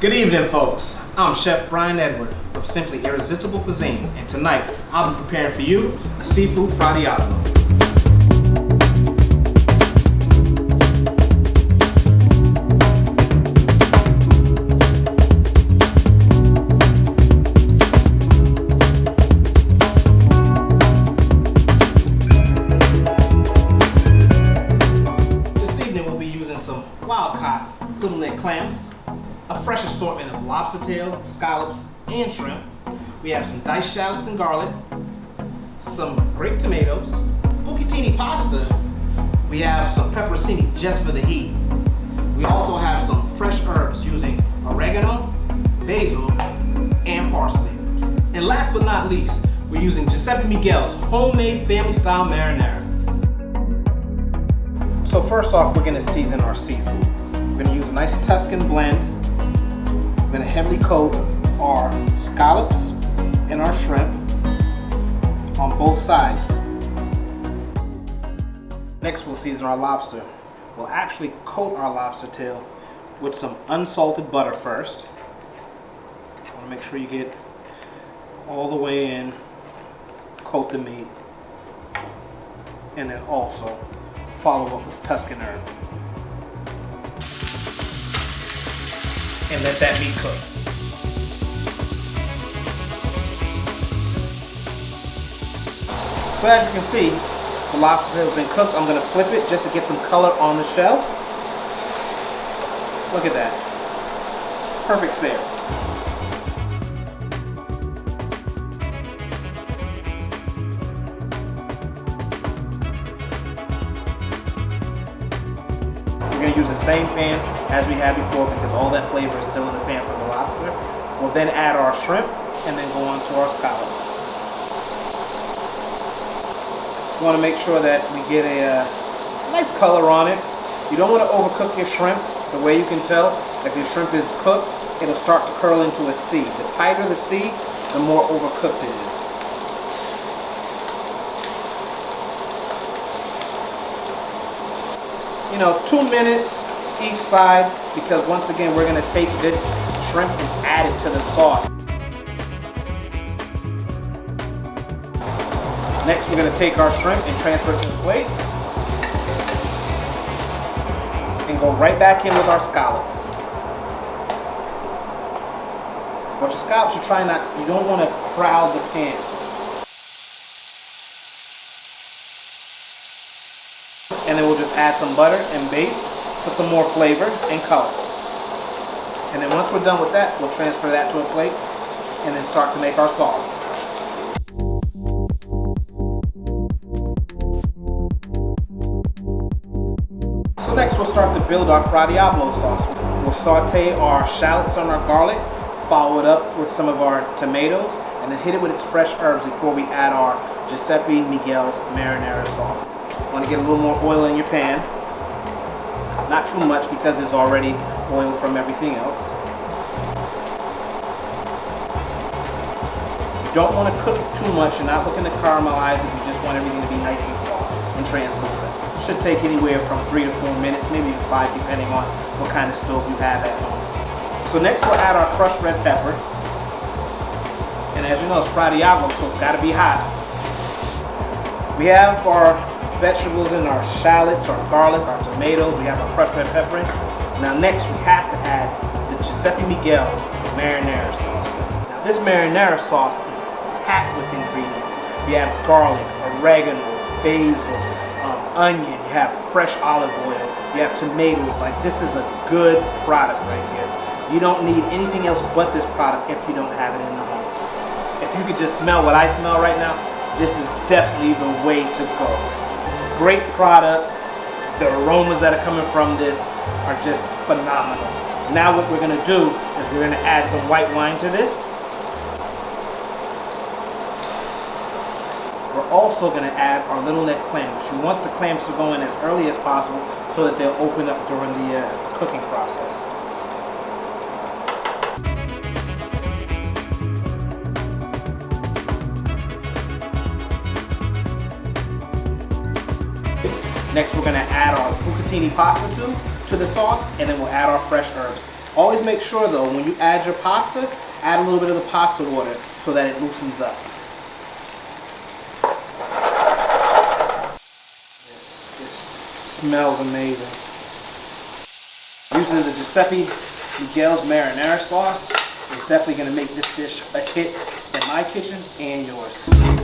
Good evening, folks. I'm Chef Brian Edward of Simply Irresistible Cuisine, and tonight I'll be preparing for you a Seafood Fra Diavolo. This evening we'll be using some wild-caught little neck clams, a fresh assortment of lobster tail, scallops, and shrimp. We have some diced shallots and garlic, some grape tomatoes, bucatini pasta. We have some pepperoncini just for the heat. We also have some fresh herbs using oregano, basil, and parsley. And last but not least, we're using Giuseppe Miguel's homemade family-style marinara. So first off, we're going to season our seafood. We're going to use a nice Tuscan blend. We're going to heavily coat our scallops and our shrimp on both sides. Next, we'll season our lobster. We'll actually coat our lobster tail with some unsalted butter first. I want to make sure you get all the way in, coat the meat, and then also follow up with Tuscan herb. And let that meat cook. So as you can see, the lobster has been cooked. I'm going to flip it just to get some color on the shell. Look at that. Perfect sear. We're going to use the same pan as we had before because all that flavor is still in the pan from the lobster. We'll then add our shrimp and then go on to our scallops. We want to make sure that we get a nice color on it. You don't want to overcook your shrimp. The way you can tell if your shrimp is cooked, it'll start to curl into a C. The tighter the C, the more overcooked it is. You know, 2 minutes each side, because once again we're going to take this shrimp and add it to the sauce. Next we're going to take our shrimp and transfer it to the plate and go right back in with our scallops. But your scallops, you don't want to crowd the pan. And then we'll just add some butter and base for some more flavor and color. And then once we're done with that, we'll transfer that to a plate and then start to make our sauce. So next we'll start to build our Fra Diavolo sauce. We'll saute our shallots on our garlic, follow it up with some of our tomatoes, and then hit it with its fresh herbs before we add our Giuseppe Miguel's marinara sauce. You want to get a little more oil in your pan. Not too much because there's already oil from everything else. You don't want to cook it too much. You're not looking to caramelize it. You just want everything to be nice and soft and translucent. Should take anywhere from 3 to 4 minutes, maybe 5 depending on what kind of stove you have at home. So next we'll add our crushed red pepper. And as you know, it's Fra Diavolo, so it's got to be hot. We have our vegetables in our shallots, our garlic, our tomatoes. We have our crushed red pepper in. Now next we have to add the Giuseppe Miguel's marinara sauce. Now this marinara sauce is packed with ingredients. We have garlic, oregano, basil, onion, you have fresh olive oil, you have tomatoes. Like, this is a good product right here. You don't need anything else but this product if you don't have it in the home. If you could just smell what I smell right now, this is definitely the way to go. Great product. The aromas that are coming from this are just phenomenal. Now what we're going to do is we're going to add some white wine to this. We're also going to add our little neck clams. You want the clams to go in as early as possible so that they'll open up during the cooking process. Next, we're going to add our bucatini pasta to the sauce, and then we'll add our fresh herbs. Always make sure though, when you add your pasta, add a little bit of the pasta water so that it loosens up. This smells amazing. Using the Giuseppe Miguel's Marinara sauce is definitely going to make this dish a hit in my kitchen and yours.